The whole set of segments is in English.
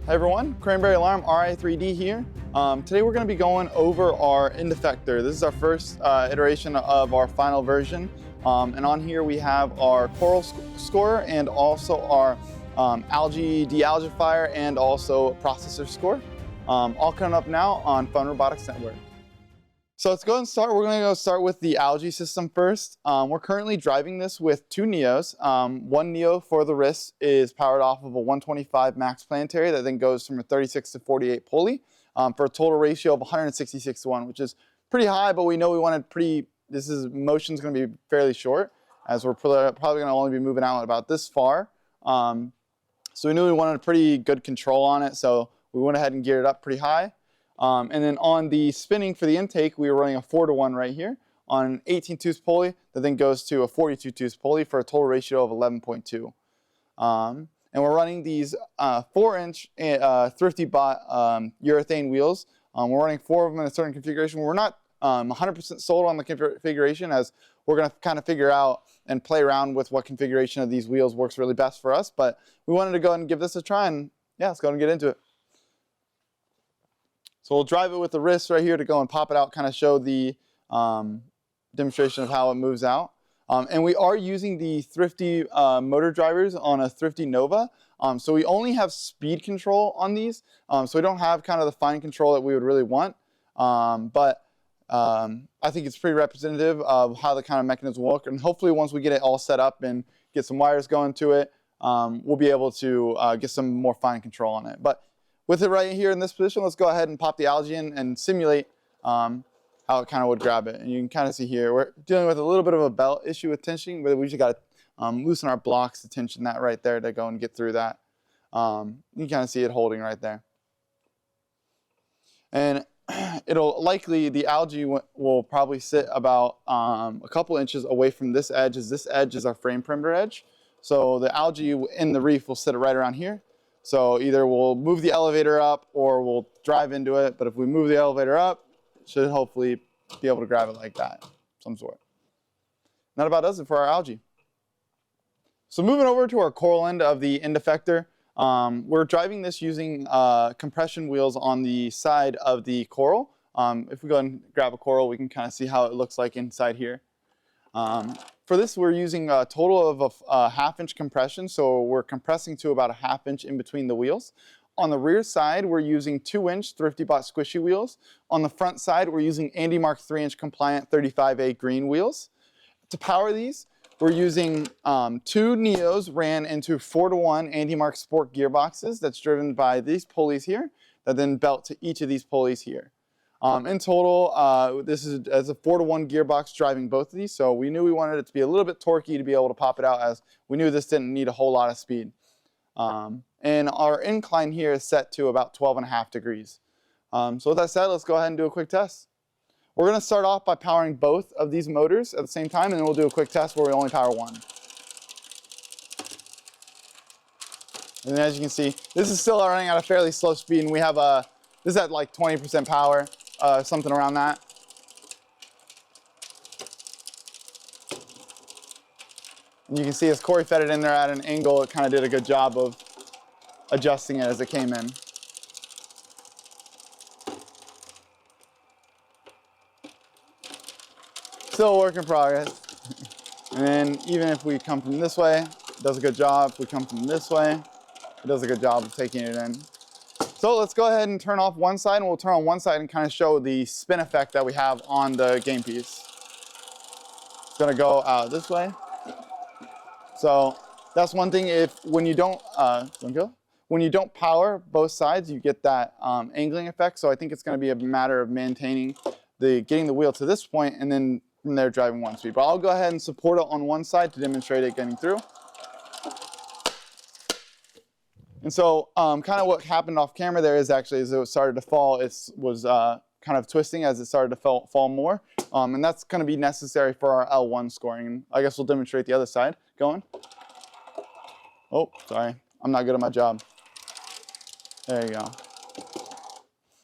Hi everyone, Cranberry Alarm RI3D here. Today we're going to be going over our Effector. This is our first iteration of our final version. And on here we have our Coral score and also our Algae dealgifier and also processor score. All coming up now on Fun Robotics Network. So let's go ahead and start. We're going to go start with the Algae system first. We're currently driving this with two Neos. One Neo for the wrist is powered off of a 125 max planetary that then goes from a 36 to 48 pulley for a total ratio of 166 to 1, which is pretty high, but we know we wanted motion's going to be fairly short as we're probably going to only be moving out about this far. So we knew we wanted a pretty good control on it, so we went ahead and geared it up pretty high. And then on the spinning for the intake, we were running a 4-to-1 right here on an 18-tooth pulley that then goes to a 42-tooth pulley for a total ratio of 11.2. And we're running these 4-inch Thrifty Bot urethane wheels. We're running 4 of them in a certain configuration. We're not 100% sold on the configuration, as we're going to kind of figure out and play around with what configuration of these wheels works really best for us. But we wanted to go ahead and give this a try, and yeah, let's go ahead and get into it. So we'll drive it with the wrist right here to go and pop it out, kind of show the demonstration of how it moves out. And we are using the Thrifty motor drivers on a Thrifty Nova. So we only have speed control on these. So we don't have kind of the fine control that we would really want. But I think it's pretty representative of how the kind of mechanism will work. And hopefully once we get it all set up and get some wires going to it, we'll be able to get some more fine control on it. But with it right here in this position, let's go ahead and pop the Algae in and simulate how it kind of would grab it. And you can kind of see here, we're dealing with a little bit of a belt issue with tensioning, but we just got to loosen our blocks to tension that right there to go and get through that. You can kind of see it holding right there. And it'll likely, the Algae will probably sit about a couple inches away from this edge, as this edge is our frame perimeter edge. So the Algae in the reef will sit right around here. So either we'll move the elevator up or we'll drive into it. But if we move the elevator up, it should hopefully be able to grab it like that, some sort. That about does it for our Algae. So moving over to our Coral end of the Effector, we're driving this using compression wheels on the side of the Coral. If we go and grab a Coral, we can kind of see how it looks like inside here. For this, we're using a total of a 1/2 inch compression, so we're compressing to about a 1/2 inch in between the wheels. On the rear side, we're using 2-inch Thrifty Bot squishy wheels. On the front side, we're using Andy Mark 3-inch compliant 35A green wheels. To power these, we're using 2 Neos ran into 4-to-1 Andy Mark Sport gearboxes that's driven by these pulleys here that then belt to each of these pulleys here. In total, this is as a 4-to-1 gearbox driving both of these, so we knew we wanted it to be a little bit torquey to be able to pop it out, as we knew this didn't need a whole lot of speed. And our incline here is set to about 12.5 degrees. So with that said, let's go ahead and do a quick test. We're going to start off by powering both of these motors at the same time, and then we'll do a quick test where we only power one. And as you can see, this is still running at a fairly slow speed, and we have this is at like 20% power. Something around that. And you can see as Corey fed it in there at an angle, it kind of did a good job of adjusting it as it came in. Still a work in progress. And then even if we come from this way, it does a good job. If we come from this way, it does a good job of taking it in. So let's go ahead and turn off one side, and we'll turn on one side and kind of show the spin effect that we have on the game piece. It's going to go this way. So that's one thing. When you don't power both sides, you get that angling effect. So I think it's going to be a matter of maintaining getting the wheel to this point, and then from there driving one speed. But I'll go ahead and support it on one side to demonstrate it getting through. And so kind of what happened off camera there is actually as it started to fall, it was kind of twisting as it started to fall more. And that's going to be necessary for our L1 scoring. And I guess we'll demonstrate the other side. Going. Oh, sorry. I'm not good at my job. There you go.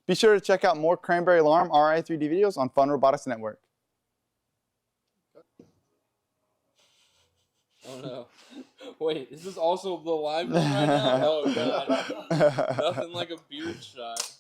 Be sure to check out more Cranberry Alarm RI3D videos on Fun Robotics Network. Oh no. Wait. Wait, is this also the live one right now? Oh god. Nothing like a beard shot.